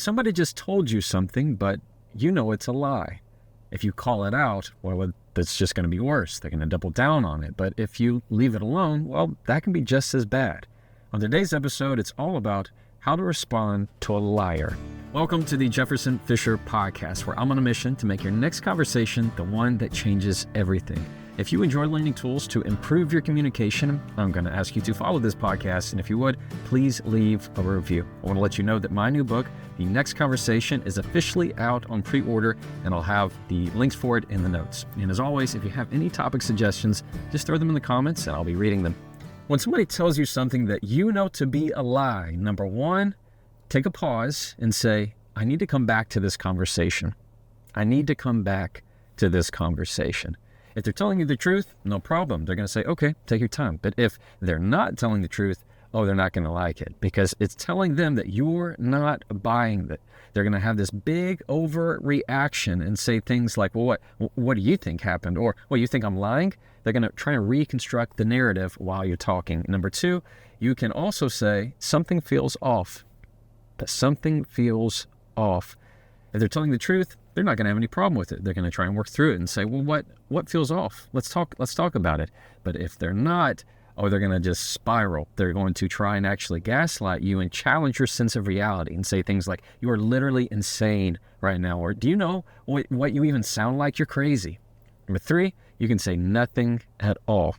Somebody just told you something, but you know it's a lie. If you call it out, well, that's just going to be worse. They're going to double down on it. But if you leave it alone, well, that can be just as bad. On today's episode, it's all about how to respond to a liar. Welcome to the Jefferson Fisher podcast, where I'm on a mission to make your next conversation the one that changes everything. If you enjoy learning tools to improve your communication, I'm going to ask you to follow this podcast. And if you would, please leave a review. I want to let you know that my new book, The Next Conversation, is officially out on pre-order, and I'll have the links for it in the notes. And as always, if you have any topic suggestions, just throw them in the comments and I'll be reading them. When somebody tells you something that you know to be a lie, number one, take a pause and say, I need to come back to this conversation. I need to come back to this conversation. If they're telling you the truth, no problem. They're going to say, okay, take your time. But if they're not telling the truth, they're not going to like it because it's telling them that you're not buying it. They're going to have this big overreaction and say things like, well, what do you think happened? Or, well, you think I'm lying? They're going to try to reconstruct the narrative while you're talking. Number two, you can also say something feels off. That something feels off. If they're telling the truth, they're not going to have any problem with it. They're going to try and work through it and say, well, what feels off? Let's talk about it. But if they're not, they're going to just spiral. They're going to try and actually gaslight you and challenge your sense of reality and say things like, you are literally insane right now. Or do you know what you even sound like? You're crazy. Number three, you can say nothing at all.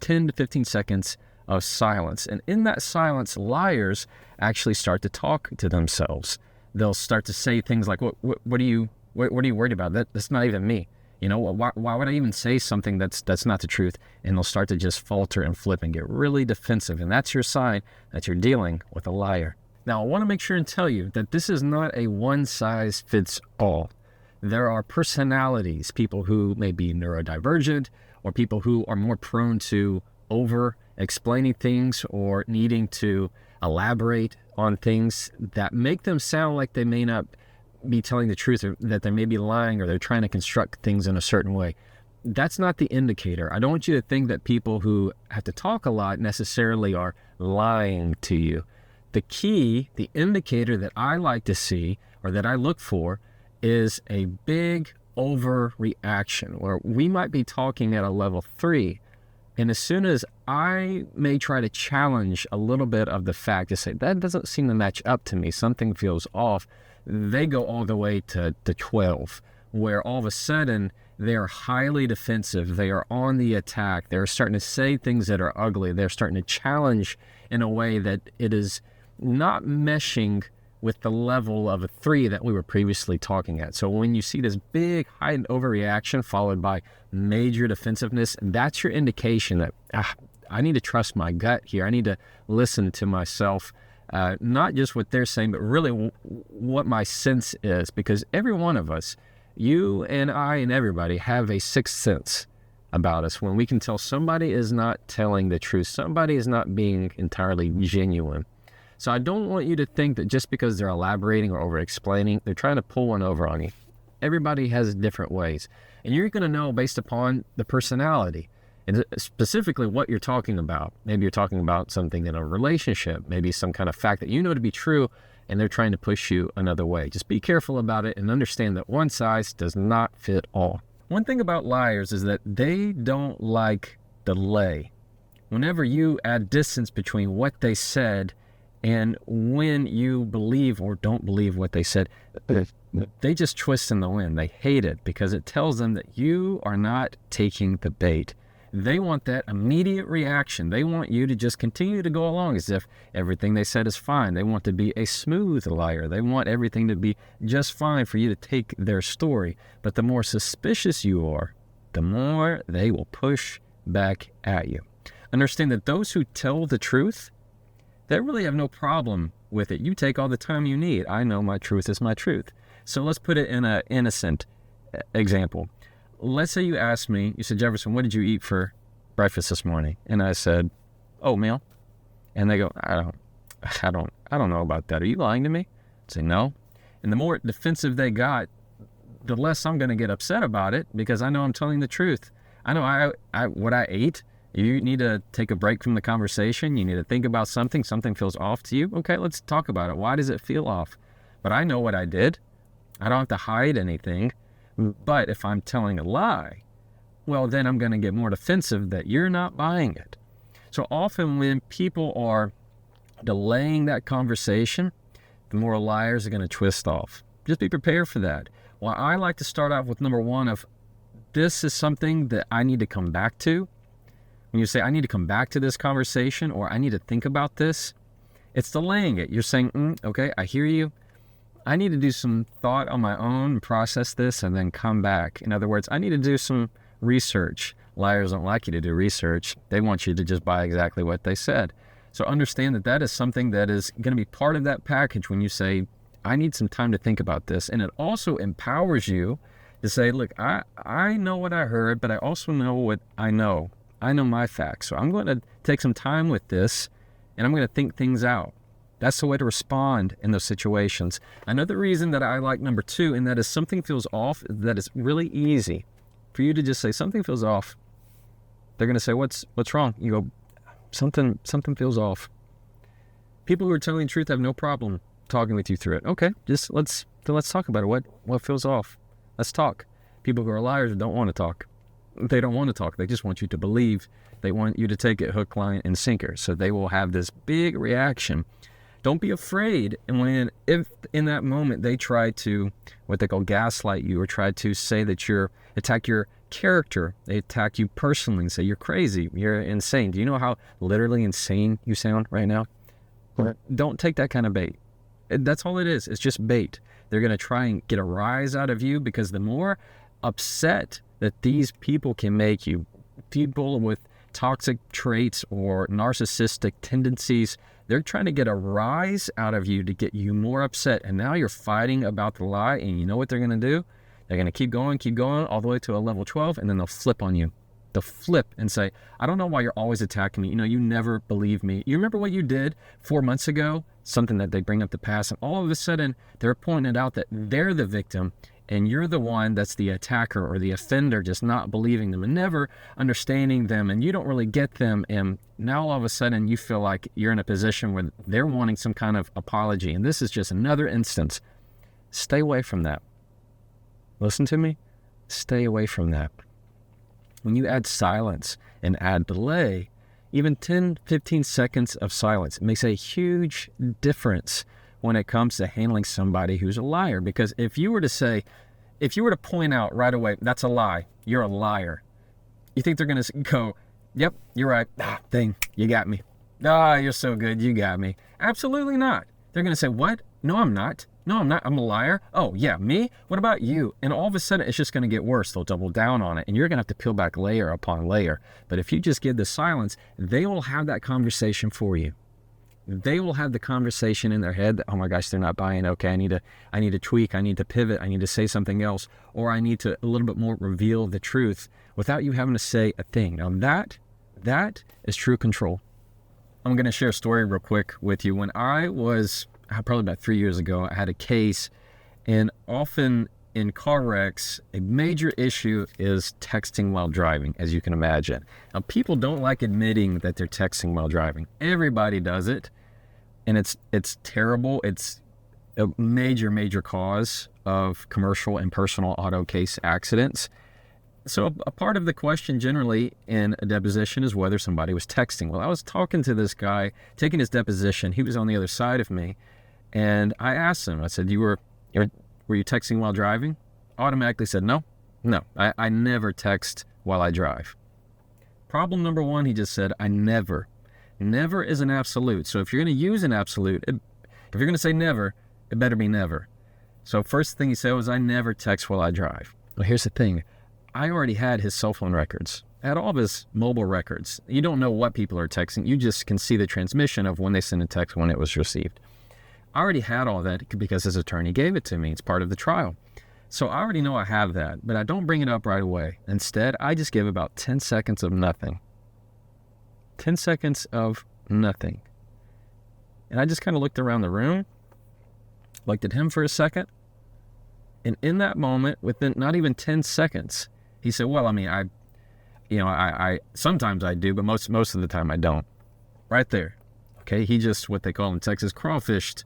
10 to 15 seconds of silence. And in that silence, liars actually start to talk to themselves. They'll start to say things like, what are you worried about? That's not even me. You know, why would I even say something that's not the truth? And they'll start to just falter and flip and get really defensive. And that's your sign that you're dealing with a liar. Now, I want to make sure and tell you that this is not a one-size-fits-all. There are personalities, people who may be neurodivergent or people who are more prone to over-explaining things or needing to elaborate on things that make them sound like they may not be telling the truth, or that they may be lying, or they're trying to construct things in a certain way. That's not the indicator. I don't want you to think that people who have to talk a lot necessarily are lying to you. The key, the indicator that I like to see, or that I look for, is a big overreaction, where we might be talking at a level 3. And as soon as I may try to challenge a little bit of the fact to say, that doesn't seem to match up to me, something feels off, they go all the way to 12, where all of a sudden they are highly defensive. They are on the attack. They're starting to say things that are ugly. They're starting to challenge in a way that it is not meshing with the level of a 3 that we were previously talking at. So when you see this big heightened overreaction followed by major defensiveness, that's your indication that I need to trust my gut here. I need to listen to myself, not just what they're saying, but really what my sense is. Because every one of us, you and I and everybody, have a sixth sense about us when we can tell somebody is not telling the truth, somebody is not being entirely genuine. So I don't want you to think that just because they're elaborating or over-explaining, they're trying to pull one over on you. Everybody has different ways. And you're going to know based upon the personality and specifically what you're talking about. Maybe you're talking about something in a relationship, maybe some kind of fact that you know to be true, and they're trying to push you another way. Just be careful about it and understand that one size does not fit all. One thing about liars is that they don't like delay. Whenever you add distance between what they said and when you believe or don't believe what they said, they just twist in the wind. They hate it because it tells them that you are not taking the bait. They want that immediate reaction. They want you to just continue to go along as if everything they said is fine. They want to be a smooth liar. They want everything to be just fine for you to take their story. But the more suspicious you are, the more they will push back at you. Understand that those who tell the truth, they really have no problem with it. You take all the time you need. I know my truth is my truth. So let's put it in an innocent example. Let's say you asked me, you said, Jefferson, what did you eat for breakfast this morning? And I said, oatmeal. And they go, I don't know about that. Are you lying to me? I'd say, no. And the more defensive they got, the less I'm going to get upset about it because I know I'm telling the truth. I know what I ate. You need to take a break from the conversation. You need to think about something. Something feels off to you. Okay, let's talk about it. Why does it feel off? but I know what I did. I don't have to hide anything. But if I'm telling a lie, well, then I'm going to get more defensive that you're not buying it. So often when people are delaying that conversation, the more liars are going to twist off. Just be prepared for that. Well, I like to start off with number one of, this is something that I need to come back to. When you say, I need to come back to this conversation, or I need to think about this, it's delaying it. You're saying, okay, I hear you. I need to do some thought on my own and process this and then come back. In other words, I need to do some research. Liars don't like you to do research. They want you to just buy exactly what they said. So understand that that is something that is going to be part of that package when you say, I need some time to think about this. And it also empowers you to say, look, I know what I heard, but I also know what I know. I know my facts. So I'm going to take some time with this and I'm going to think things out. That's the way to respond in those situations. Another reason that I like number two, and that is something feels off, that is really easy for you to just say something feels off. They're going to say, what's wrong? You go, something feels off. People who are telling the truth have no problem talking with you through it. Okay, just let's talk about it. What feels off? Let's talk. People who are liars don't want to talk. They don't want to talk. They just want you to believe. They want you to take it hook, line, and sinker. So they will have this big reaction. Don't be afraid. And if in that moment they try to, what they call gaslight you, or try to say that attack your character, they attack you personally and say you're crazy, you're insane. Do you know how literally insane you sound right now? Don't take that kind of bait. That's all it is. It's just bait. They're going to try and get a rise out of you, because the more upset that these people can make you, people with toxic traits or narcissistic tendencies, they're trying to get a rise out of you to get you more upset. And now you're fighting about the lie, and you know what they're going to do? They're going to keep going all the way to a level 12, and then they'll flip on you. They'll flip and say, I don't know why you're always attacking me. You never believe me. You remember what you did 4 months ago? Something that they bring up the past, and all of a sudden they're pointing out that they're the victim and you're the one that's the attacker or the offender, just not believing them and never understanding them, and you don't really get them. And now all of a sudden you feel like you're in a position where they're wanting some kind of apology. And this is just another instance. Stay away from that. Listen to me. Stay away from that. When you add silence and add delay, even 10, 15 seconds of silence, it makes a huge difference when it comes to handling somebody who's a liar. Because if you were to point out right away, that's a lie, you're a liar, you think they're going to go, yep, you're right, dang, you got me, you're so good, you got me? Absolutely not. They're going to say, what? No, I'm not, I'm a liar. Oh yeah, me? What about you? And all of a sudden it's just going to get worse. They'll double down on it, and you're going to have to peel back layer upon layer. But if you just give the silence, they will have that conversation for you. They will have the conversation in their head that, oh my gosh, they're not buying. Okay, I need to tweak, I need to pivot, I need to say something else, or I need to a little bit more reveal the truth without you having to say a thing. Now that is true control. I'm going to share a story real quick with you. When I was probably about 3 years ago, I had a case, and often in car wrecks, a major issue is texting while driving, as you can imagine. Now, people don't like admitting that they're texting while driving. Everybody does it, and it's terrible. It's a major cause of commercial and personal auto case accidents. So a part of the question generally in a deposition is whether somebody was texting. Well, I was talking to this guy, taking his deposition. He was on the other side of me, and I asked him, I said, were you texting while driving? Automatically said, no, I never text while I drive. Problem number one, he just said, I never. Never is an absolute. So if you're going to use an absolute, if you're going to say never, it better be never. So first thing he said was, I never text while I drive. Well, here's the thing. I already had his cell phone records. I had all of his mobile records. You don't know what people are texting. You just can see the transmission of when they send a text, when it was received. I already had all that because his attorney gave it to me. It's part of the trial. So I already know I have that, but I don't bring it up right away. Instead, I just give about 10 seconds of nothing. 10 seconds of nothing. And I just kind of looked around the room, looked at him for a second, and in that moment, within not even 10 seconds, he said, well, I mean, I sometimes I do, but most of the time I don't. Right there. Okay, he just, what they call in Texas, crawfished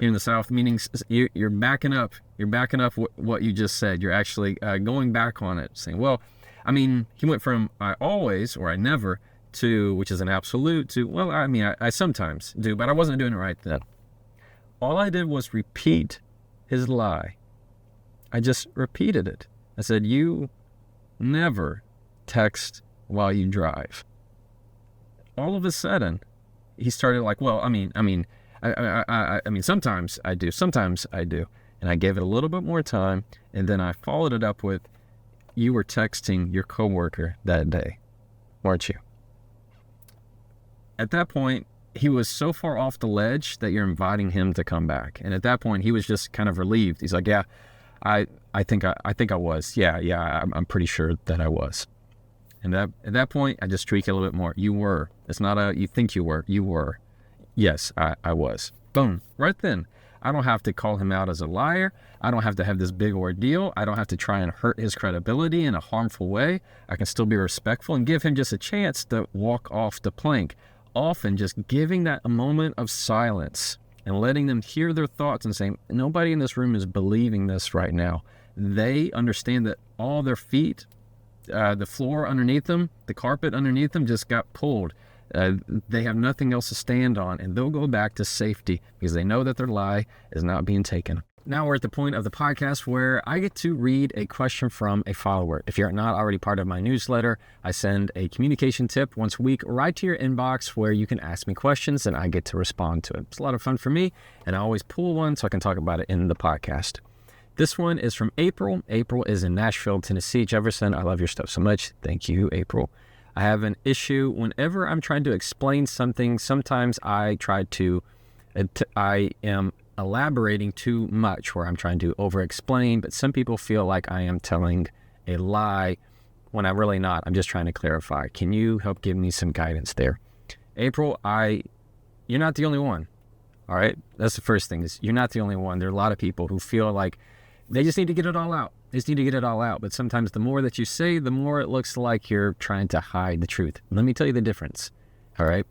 here in the South, meaning you're backing up. You're backing up what you just said. You're actually going back on it, saying, well, I mean, he went from I always or I never to, which is an absolute, to, well, I mean, I sometimes do, but I wasn't doing it right then. All I did was repeat his lie. I just repeated it. I said, you never text while you drive. All of a sudden, he started like, well, I mean, sometimes I do. And I gave it a little bit more time, and then I followed it up with, you were texting your coworker that day, weren't you? At that point, he was so far off the ledge that you're inviting him to come back. And at that point, he was just kind of relieved. He's like, yeah, I think I was. Yeah, I'm pretty sure that I was. And at that point, I just tweak it a little bit more. You were. It's not a you think you were. You were. Yes, I was. Boom. Right then. I don't have to call him out as a liar. I don't have to have this big ordeal. I don't have to try and hurt his credibility in a harmful way. I can still be respectful and give him just a chance to walk off the plank. Often just giving that a moment of silence and letting them hear their thoughts and saying, nobody in this room is believing this right now. They understand that all their feet, the floor underneath them, the carpet underneath them just got pulled. They have nothing else to stand on, and they'll go back to safety because they know that their lie is not being taken. Now we're at the point of the podcast where I get to read a question from a follower. If you're not already part of my newsletter, I send a communication tip once a week right to your inbox where you can ask me questions and I get to respond to it. It's a lot of fun for me, and I always pull one so I can talk about it in the podcast. This one is from April. April is in Nashville, Tennessee. Jefferson, I love your stuff so much. Thank you, April. I have an issue whenever I'm trying to explain something. Sometimes I am elaborating too much where I'm trying to over-explain, but some people feel like I am telling a lie when I'm really not. I'm just trying to clarify. Can you help give me some guidance there? April, you're not the only one. All right? That's the first thing, is you're not the only one. There are a lot of people who feel like they just need to get it all out. But sometimes the more that you say, the more it looks like you're trying to hide the truth. Let me tell you the difference. All right?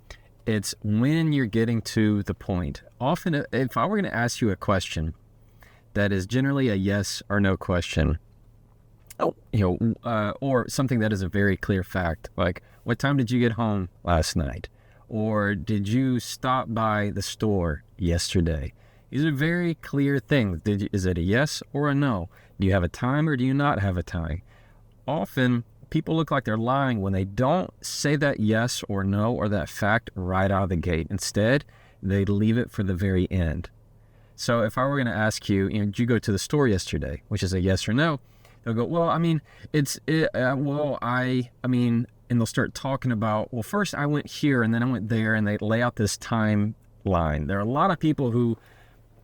It's when you're getting to the point. Often, if I were going to ask you a question that is generally a yes or no question, or something that is a very clear fact, like, what time did you get home last night? Or did you stop by the store yesterday? These are very clear things. Is it a yes or a no? Do you have a time or do you not have a time? Often, people look like they're lying when they don't say that yes or no or that fact right out of the gate. Instead, they leave it for the very end. So if I were going to ask you, did you go to the store yesterday, which is a yes or no, they'll go, well, and they'll start talking about, well, first I went here and then I went there, and they lay out this timeline. There are a lot of people who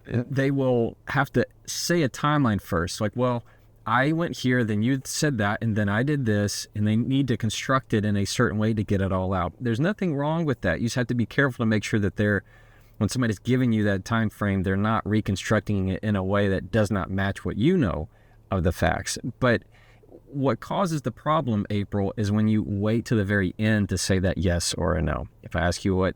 they will have to say a timeline first, like, well, I went here, then you said that, and then I did this, and they need to construct it in a certain way to get it all out. There's nothing wrong with that. You just have to be careful to make sure that when somebody's giving you that time frame, they're not reconstructing it in a way that does not match what you know of the facts. But what causes the problem, April, is when you wait to the very end to say that yes or a no. If I ask you what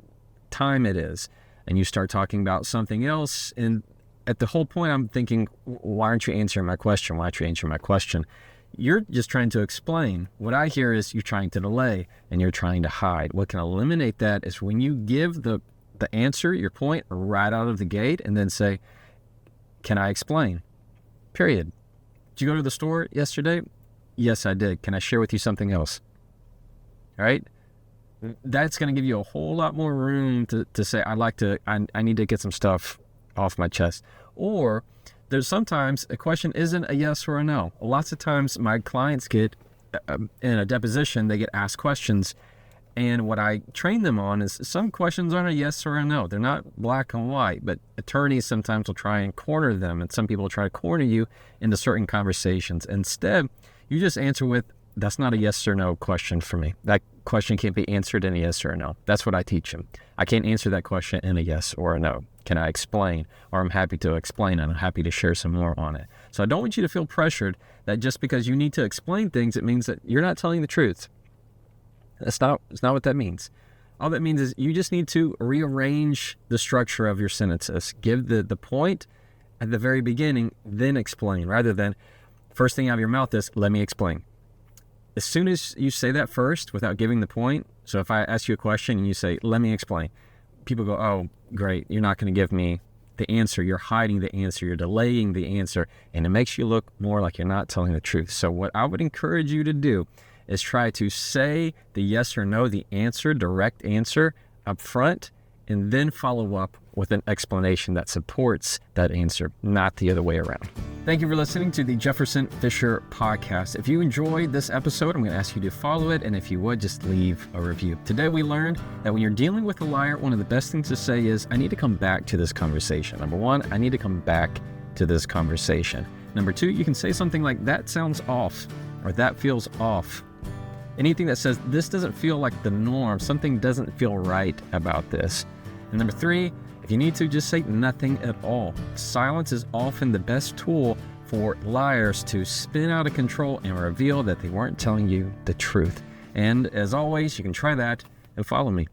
time it is, and you start talking about something else, and at the whole point I'm thinking, why aren't you answering my question? You're just trying to explain. What I hear is you're trying to delay and you're trying to hide. What can eliminate that is when you give the answer, your point, right out of the gate, and then say, can I explain? Period. Did you go to the store yesterday? Yes, I did. Can I share with you something else? All right? That's going to give you a whole lot more room to say, I need to get some stuff off my chest. Or there's sometimes a question isn't a yes or a no. Lots of times my clients get, in a deposition, they get asked questions. And what I train them on is some questions aren't a yes or a no. They're not black and white, but attorneys sometimes will try and corner them. And some people will try to corner you into certain conversations. Instead, you just answer with, that's not a yes or no question for me. That question can't be answered in a yes or a no. That's what I teach them. I can't answer that question in a yes or a no. Can I explain? Or I'm happy to explain, and I'm happy to share some more on it. So I don't want you to feel pressured that just because you need to explain things, it means that you're not telling the truth. That's not what that means. All that means is you just need to rearrange the structure of your sentences. Give the point at the very beginning, then explain, rather than first thing out of your mouth is, let me explain. As soon as you say that first without giving the point, so if I ask you a question and you say, let me explain, people go, oh, great, you're not going to give me the answer. You're hiding the answer. You're delaying the answer. And it makes you look more like you're not telling the truth. So what I would encourage you to do is try to say the yes or no, the answer, direct answer up front, and then follow up with an explanation that supports that answer, not the other way around. Thank you for listening to the Jefferson Fisher podcast. If you enjoyed this episode, I'm going to ask you to follow it, and if you would, just leave a review. Today we learned that when you're dealing with a liar, one of the best things to say is, I need to come back to this conversation. Number one, I need to come back to this conversation. Number two, you can say something like, that sounds off, or that feels off. Anything that says, this doesn't feel like the norm, something doesn't feel right about this. And number three, if you need to, just say nothing at all. Silence is often the best tool for liars to spin out of control and reveal that they weren't telling you the truth. And as always, you can try that and follow me.